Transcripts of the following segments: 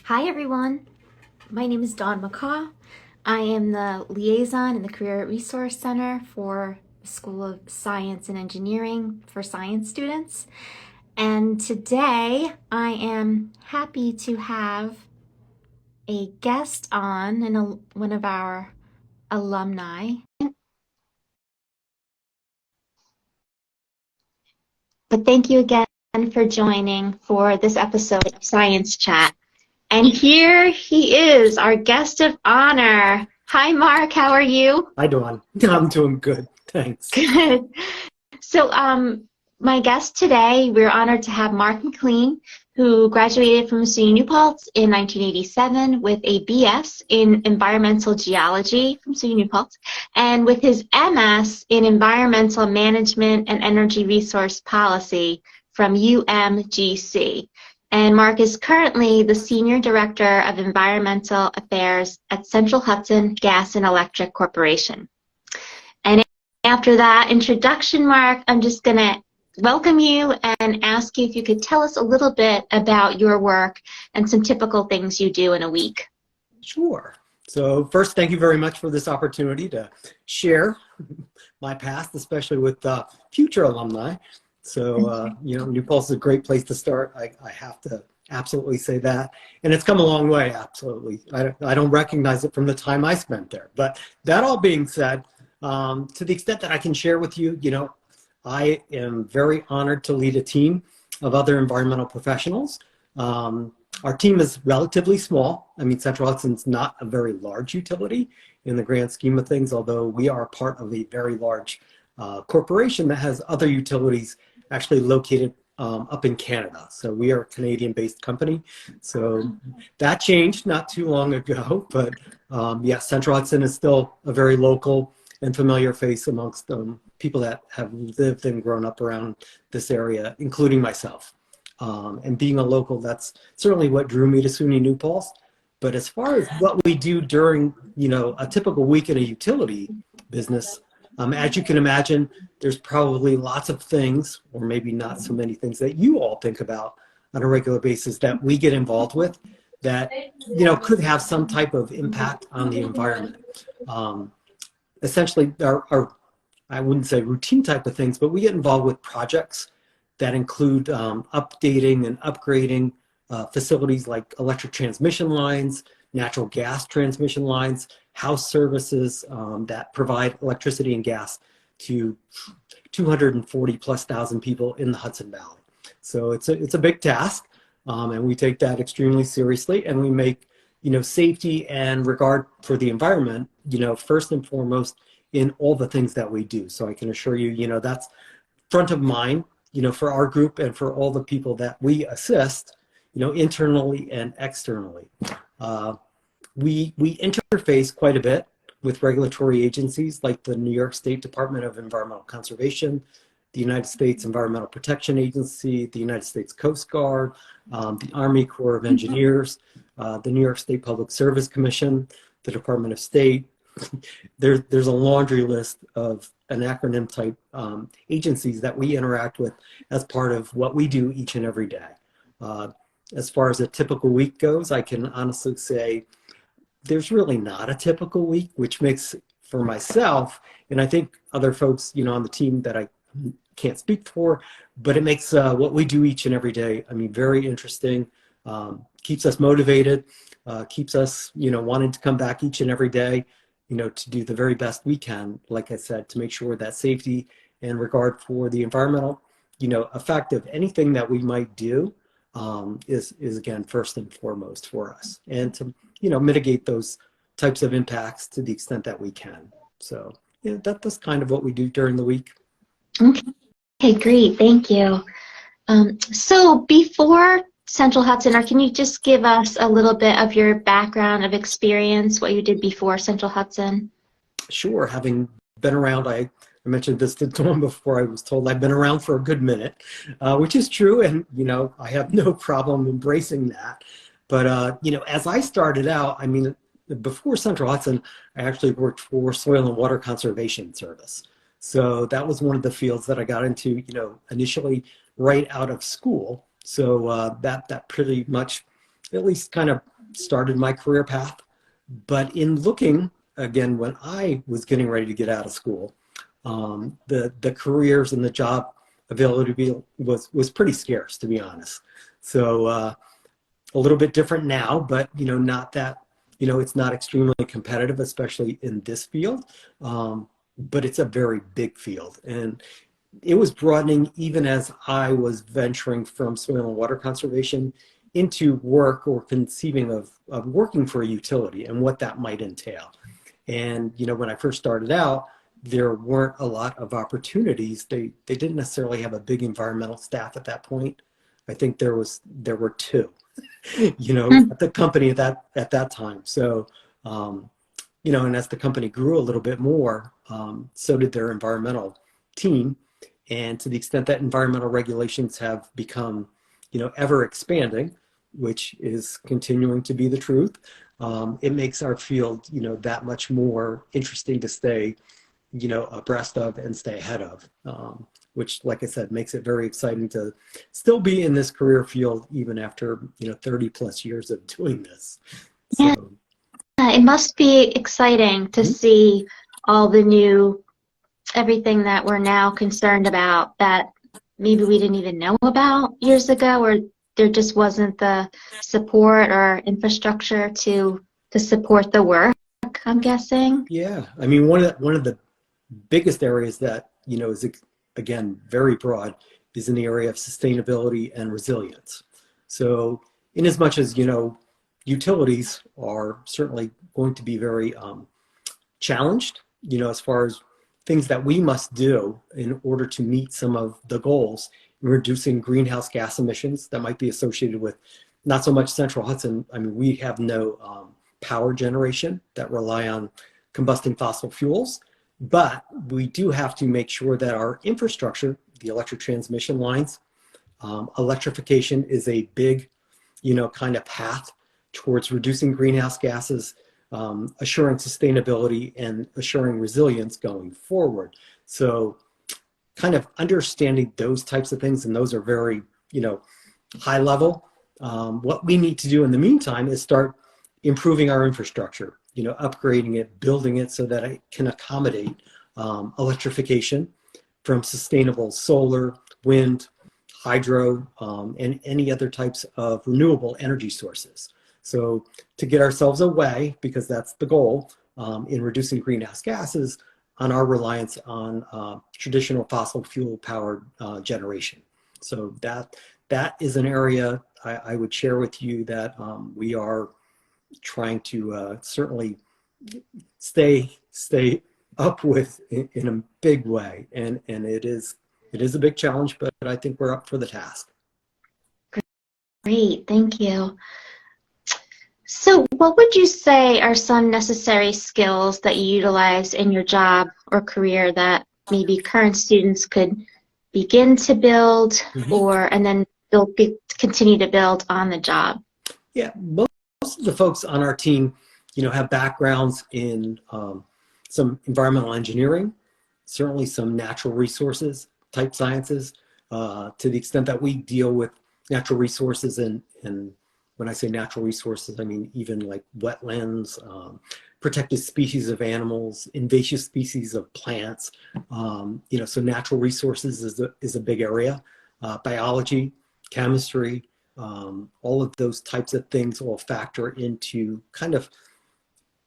Hi everyone, my name is Dawn McCaw. I am the liaison in the Career Resource Center for the School of Science and Engineering for science students. And today I am happy to have a guest on and one of our alumni. But thank you again for joining for this episode of Science Chat. And here he is, our guest of honor. Hi, Mark. How are you? Hi, Dawn. I'm doing good. Thanks. Good. So, my guest today, we're honored to have Mark McLean, who graduated from SUNY New Paltz in 1987 with a BS in Environmental Geology from SUNY New Paltz, and with his MS in Environmental Management and Energy Resource Policy from UMGC. And Mark is currently the Senior Director of Environmental Affairs at Central Hudson Gas and Electric Corporation. And after that introduction, Mark, I'm just going to welcome you and ask you if you could tell us a little bit about your work and some typical things you do in a week. Sure. So first, thank you very much for this opportunity to share my past, especially with future alumni. So, New Paltz is a great place to start. I have to absolutely say that. And it's come a long way, absolutely. I don't recognize it from the time I spent there. But that all being said, to the extent that I can share with you, I am very honored to lead a team of other environmental professionals. Our team is relatively small. I mean, Central Hudson's not a very large utility in the grand scheme of things, although we are part of a very large corporation that has other utilities actually located up in Canada. So we are a Canadian-based company. So that changed not too long ago, but yes, Central Hudson is still a very local and familiar face amongst people that have lived and grown up around this area, including myself. And being a local, that's certainly what drew me to SUNY New Paltz. But as far as what we do during, a typical week in a utility business, as you can imagine, there's probably lots of things, or maybe not so many things, that you all think about on a regular basis that we get involved with that, could have some type of impact on the environment. Essentially, our, I wouldn't say routine type of things, but we get involved with projects that include updating and upgrading facilities like electric transmission lines, natural gas transmission lines, house services that provide electricity and gas to 240 plus thousand people in the Hudson Valley. So it's a big task, and we take that extremely seriously, and we make safety and regard for the environment first and foremost in all the things that we do. So I can assure you that's front of mind for our group and for all the people that we assist internally and externally. We interface quite a bit with regulatory agencies like the New York State Department of Environmental Conservation, the United States Environmental Protection Agency, the United States Coast Guard, the Army Corps of Engineers, the New York State Public Service Commission, the Department of State. There's a laundry list of an acronym type agencies that we interact with as part of what we do each and every day. As far as a typical week goes, I can honestly say there's really not a typical week, which makes for myself, and I think other folks, on the team that I can't speak for, but it makes what we do each and every day, very interesting, keeps us motivated, keeps us, wanting to come back each and every day, to do the very best we can, like I said, to make sure that safety and regard for the environmental, effect of anything that we might do is again, first and foremost for us, and to, mitigate those types of impacts to the extent that we can. So yeah, that's kind of what we do during the week. Okay, great. Thank you. So before Central Hudson, or can you just give us a little bit of your background of experience, what you did before Central Hudson? Sure. Having been around, I mentioned this to Dawn before. I was told I've been around for a good minute, which is true. And, I have no problem embracing that. But, as I started out, before Central Hudson, I actually worked for Soil and Water Conservation Service. So that was one of the fields that I got into, initially right out of school. So that pretty much at least kind of started my career path. But in looking, again, when I was getting ready to get out of school, the careers and the job availability was pretty scarce, to be honest. So a little bit different now, but not that, it's not extremely competitive, especially in this field. But it's a very big field, and it was broadening even as I was venturing from soil and water conservation into work or conceiving of working for a utility and what that might entail. And when I first started out, there weren't a lot of opportunities. They didn't necessarily have a big environmental staff at that point. I think there were two, at the company at that time. So, and as the company grew a little bit more, so did their environmental team. And to the extent that environmental regulations have become, ever expanding, which is continuing to be the truth, it makes our field, that much more interesting to stay, abreast of and stay ahead of, which, like I said, makes it very exciting to still be in this career field even after, 30 plus years of doing this. Yeah, So, it must be exciting to see all the new, everything that we're now concerned about that maybe we didn't even know about years ago, or there just wasn't the support or infrastructure to support the work, I'm guessing. yeah, I mean, one of the biggest areas that, is, again, very broad, is in the area of sustainability and resilience. So in as much as, utilities are certainly going to be very challenged, as far as things that we must do in order to meet some of the goals in reducing greenhouse gas emissions that might be associated with not so much Central Hudson. I mean, we have no power generation that rely on combusting fossil fuels, but we do have to make sure that our infrastructure, the electric transmission lines, electrification is a big, kind of path towards reducing greenhouse gases, assuring sustainability and assuring resilience going forward. So kind of understanding those types of things, and those are very, high level. What we need to do in the meantime is start improving our infrastructure, upgrading it, building it so that it can accommodate electrification from sustainable solar, wind, hydro, and any other types of renewable energy sources. So to get ourselves away, because that's the goal, in reducing greenhouse gases, on our reliance on traditional fossil fuel powered generation. So that is an area I would share with you that we are trying to certainly stay up with in a big way, and it is a big challenge, but I think we're up for the task. Great, thank you. So what would you say are some necessary skills that you utilize in your job or career that maybe current students could begin to build and then continue to build on the job? Yeah, most of the folks on our team, have backgrounds in some environmental engineering, certainly some natural resources type sciences, to the extent that we deal with natural resources and when I say natural resources, I mean even like wetlands, protected species of animals, invasive species of plants. So natural resources is a big area. Biology, chemistry, all of those types of things will factor into kind of,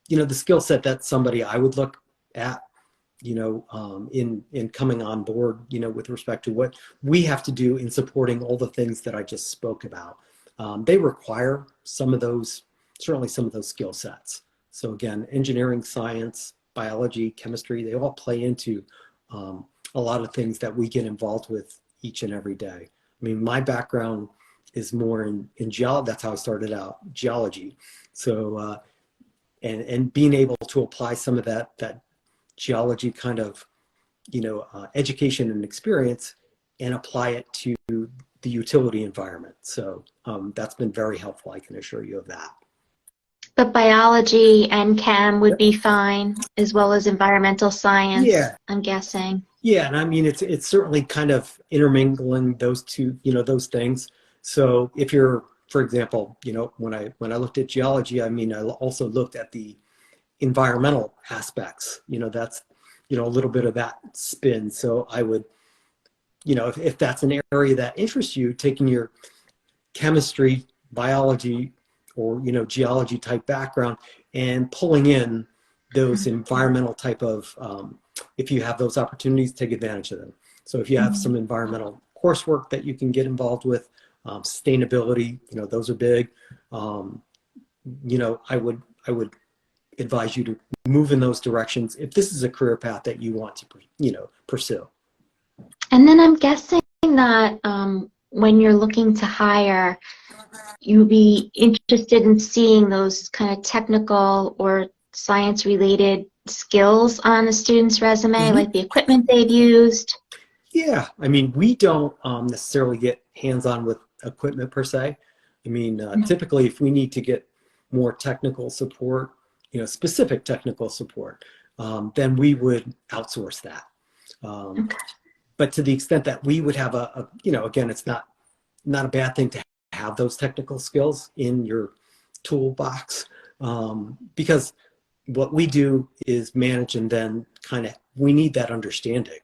the skill set that somebody I would look at, in coming on board, with respect to what we have to do in supporting all the things that I just spoke about. They require certainly some of those skill sets. So again, engineering, science, biology, chemistry, they all play into a lot of things that we get involved with each and every day. I mean, my background is more in geology. That's how I started out, geology. So, and being able to apply some of that geology kind of, education and experience and apply it to the utility environment. So that's been very helpful. I can assure you of that. But biology and chem would be fine, as well as environmental science, Yeah. I'm guessing. Yeah, and I mean, it's certainly kind of intermingling those two, those things. So if you're for example, when I looked at geology, I mean, I also looked at the environmental aspects. That's a little bit of that spin. So I would, if that's an area that interests you, taking your chemistry, biology, or geology type background and pulling in those environmental type of, if you have those opportunities, take advantage of them. So if you have some environmental coursework that you can get involved with, sustainability, those are big. I would advise you to move in those directions if this is a career path that you want to pursue. And then I'm guessing that when you're looking to hire, you'll be interested in seeing those kind of technical or science-related skills on the student's resume, like the equipment they've used. Yeah, I mean, we don't necessarily get hands-on with equipment per se. I mean, typically if we need to get more technical support, specific technical support, then we would outsource that. But to the extent that we would have again, it's not a bad thing to have those technical skills in your toolbox, because what we do is manage, and then we need that understanding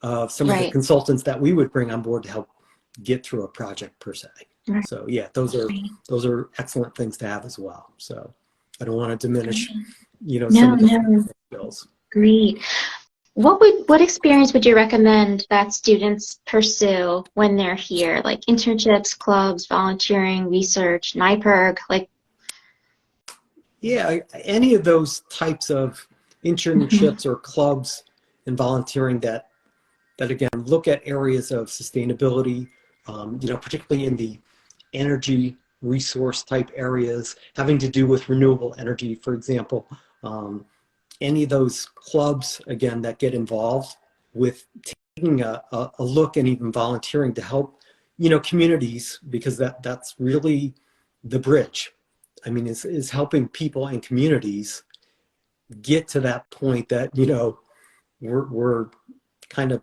of some of the consultants that we would bring on board to help get through a project per se. Right. So yeah, those are excellent things to have as well. So I don't want to diminish, some of the skills. Great. What experience would you recommend that students pursue when they're here? Like internships, clubs, volunteering, research, NIPERG, like? Yeah, any of those types of internships or clubs and volunteering that again look at areas of sustainability, particularly in the energy resource type areas having to do with renewable energy, for example. Any of those clubs, again, that get involved with taking a look and even volunteering to help, communities, because that's really the bridge. I mean, is helping people and communities get to that point that, we're kind of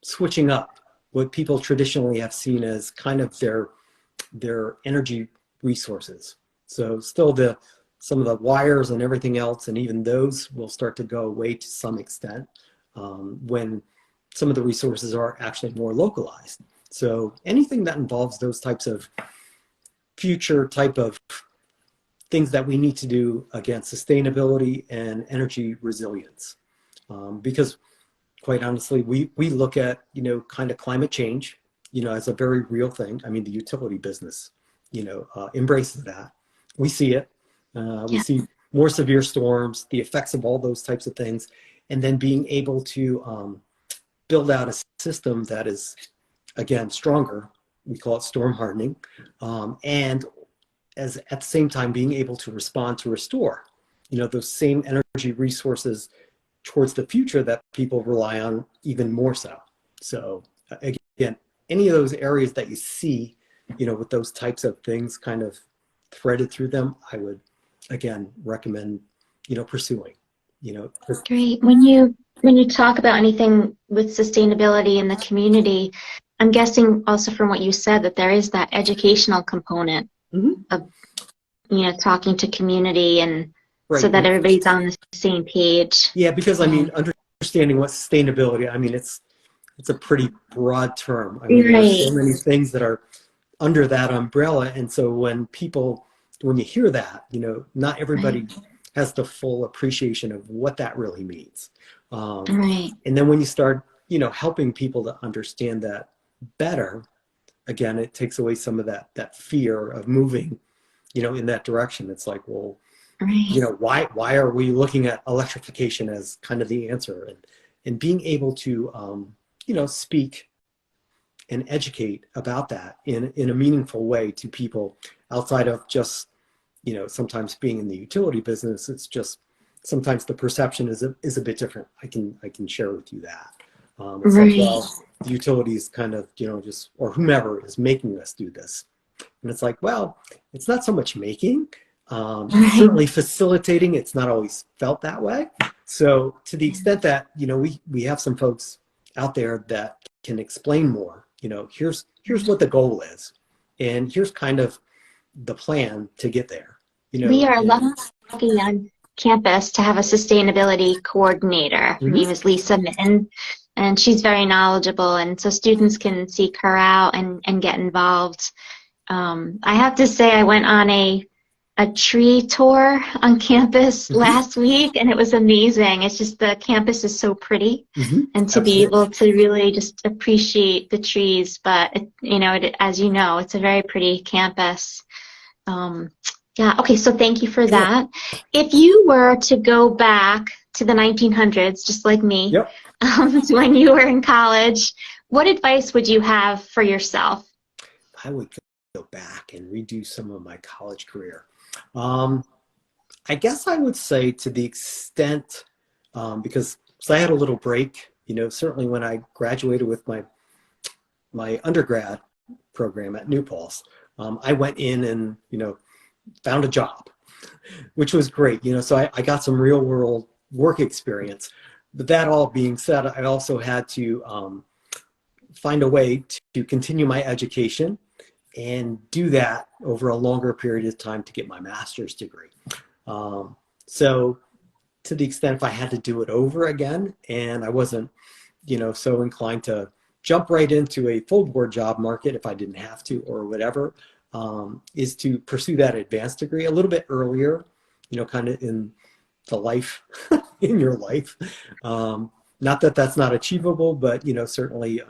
switching up what people traditionally have seen as kind of their energy resources. So still some of the wires and everything else, and even those will start to go away to some extent when some of the resources are actually more localized. So anything that involves those types of future type of things that we need to do against sustainability and energy resilience. Because quite honestly, we look at, kind of climate change, as a very real thing. I mean, the utility business, embraces that. We see it. We see more severe storms, the effects of all those types of things, and then being able to build out a system that is, again, stronger. We call it storm hardening, and at the same time being able to respond to restore, those same energy resources towards the future that people rely on even more so. So again, any of those areas that you see, with those types of things kind of threaded through them, I would again recommend pursuing. Great. When you talk about anything with sustainability in the community, I'm guessing also from what you said that there is that educational component of talking to community and so that everybody's on the same page. Yeah, because I mean, understanding what sustainability, I mean, it's a pretty broad term. I mean, there's so many things that are under that umbrella, and so when you hear that, not everybody has the full appreciation of what that really means. And then when you start, helping people to understand that better, again, it takes away some of that fear of moving, in that direction. It's like, well, why are we looking at electrification as kind of the answer? And being able to, speak and educate about that in a meaningful way to people outside of just, sometimes being in the utility business. It's just sometimes the perception is a bit different. I can share with you that. It's like, well, the utility is kind of, just, or whomever is making us do this. And it's like, well, it's not so much making, certainly facilitating. It's not always felt that way. So to the extent that, we have some folks out there that can explain more, here's what the goal is. And here's kind of, the plan to get there. You We know, are and lucky on campus to have a sustainability coordinator. Her Mhm. name is Lisa Mitten, and she's very knowledgeable, and so students can seek her out and get involved. I have to say I went on a tree tour on campus Mhm. last week, and it was amazing. It's just the campus is so pretty, Mhm. and to be Absolutely. able to really just appreciate the trees. But as you know, it's a very pretty campus. Um, yeah. Okay. So thank you for Sure. that. If you were to go back to the 1900s, just like me, Yep. to when you were in college, what advice would you have for yourself? I would go back and redo some of my college career. Um, I guess I would say to the extent, because so I had a little break, certainly when I graduated with my undergrad program at New Paltz, I went in and, found a job, which was great, so I got some real world work experience. But that all being said, I also had to find a way to continue my education and do that over a longer period of time to get my master's degree. So to the extent if I had to do it over again and I wasn't, so inclined to jump right into a full board job market if I didn't have to or whatever, is to pursue that advanced degree a little bit earlier, kind of in the life, in your life. Not that that's not achievable, but, certainly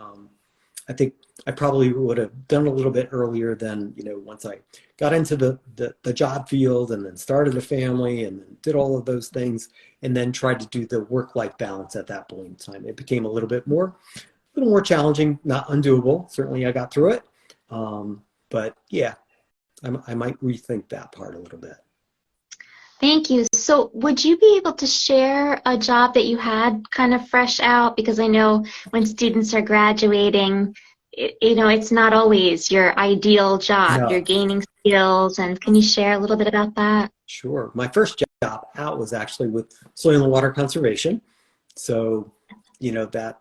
I think I probably would have done a little bit earlier than, once I got into the job field and then started a family and then did all of those things and then tried to do the work-life balance at that point in time. It became a little more challenging, not undoable. Certainly I got through it. But yeah, I might rethink that part a little bit. Thank you. So, would you be able to share a job that you had kind of fresh out? Because I know when students are graduating, it's not always your ideal job. You're No, gaining skills, and can you share a little bit about that? sure. My first job out was actually with soil and water conservation. So, that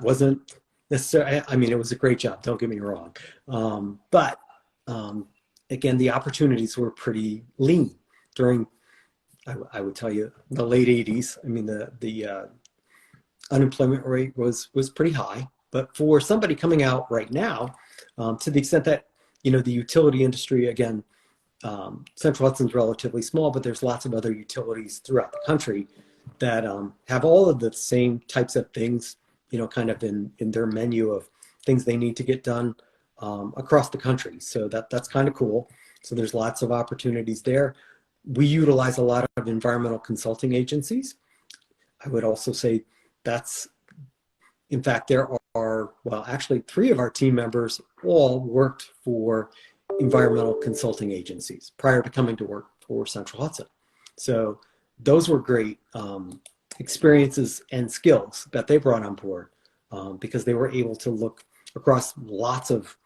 wasn't necessarily, I mean, it was a great job, don't get me wrong. But again, the opportunities were pretty lean during, I would tell you, the late 80s. I mean, the unemployment rate was pretty high. But for somebody coming out right now, to the extent that, the utility industry, again, Central Hudson's relatively small, but there's lots of other utilities throughout the country that have all of the same types of things, kind of in their menu of things they need to get done across the country. So that's kind of cool. So there's lots of opportunities there. We utilize a lot of environmental consulting agencies. I would also say that's, in fact, there are, well, actually three of our team members all worked for environmental consulting agencies prior to coming to work for Central Hudson. So those were great experiences and skills that they brought on board because they were able to look across lots of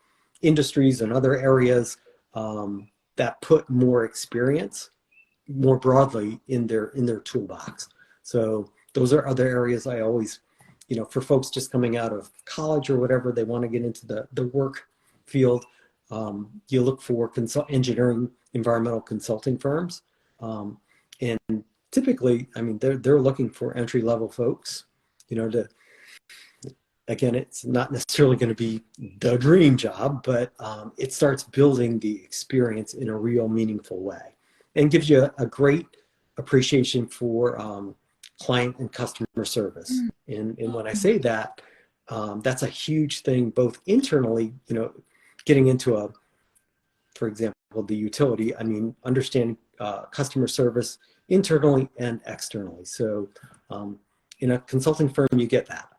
industries and other areas that put more experience more broadly in their toolbox. So those are other areas I always, for folks just coming out of college or whatever, they want to get into the work field. You look for engineering, environmental consulting firms, and typically, I mean, they're looking for entry level folks. To again, it's not necessarily going to be the dream job, but it starts building the experience in a real meaningful way, and gives you a great appreciation for client and customer service. And when I say that, that's a huge thing, both internally, getting into for example, the utility, I mean, understanding customer service internally and externally. So in a consulting firm, you get that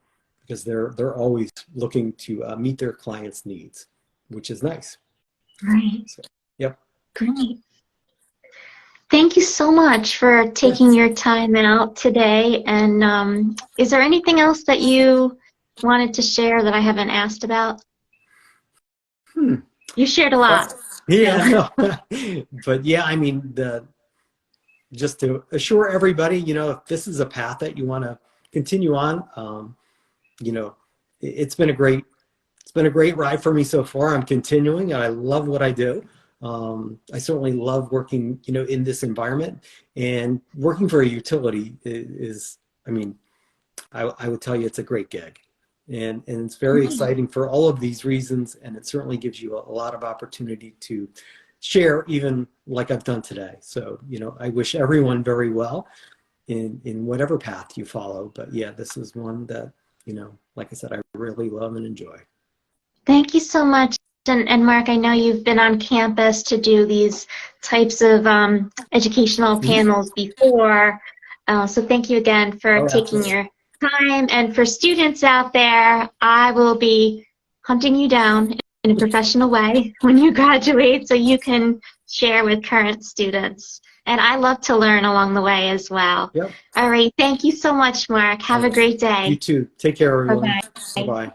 because they're always looking to meet their clients' needs, which is nice. Right. So, yep. Great. Thank you so much for taking Yes. your time out today. And is there anything else that you wanted to share that I haven't asked about? Hmm. You shared a lot. So, Yeah, no. But yeah, I mean, just to assure everybody, if this is a path that you want to continue on, you know, it's been a great ride for me so far. I'm continuing. I love what I do. I certainly love working, in this environment, and working for a utility is, I mean, I would tell you it's a great gig. And it's very exciting for all of these reasons, and it certainly gives you a lot of opportunity to share, even like I've done today. So, I wish everyone very well in whatever path you follow. But yeah, this is one that, like I said, I really love and enjoy. Thank you so much. And Mark, I know you've been on campus to do these types of educational panels before. So thank you again for taking your time. And for students out there, I will be hunting you down in a professional way when you graduate so you can share with current students. And I love to learn along the way as well. Yep. All right. Thank you so much, Mark. Have a great day. You too. Take care, everyone. Bye-bye. Bye-bye.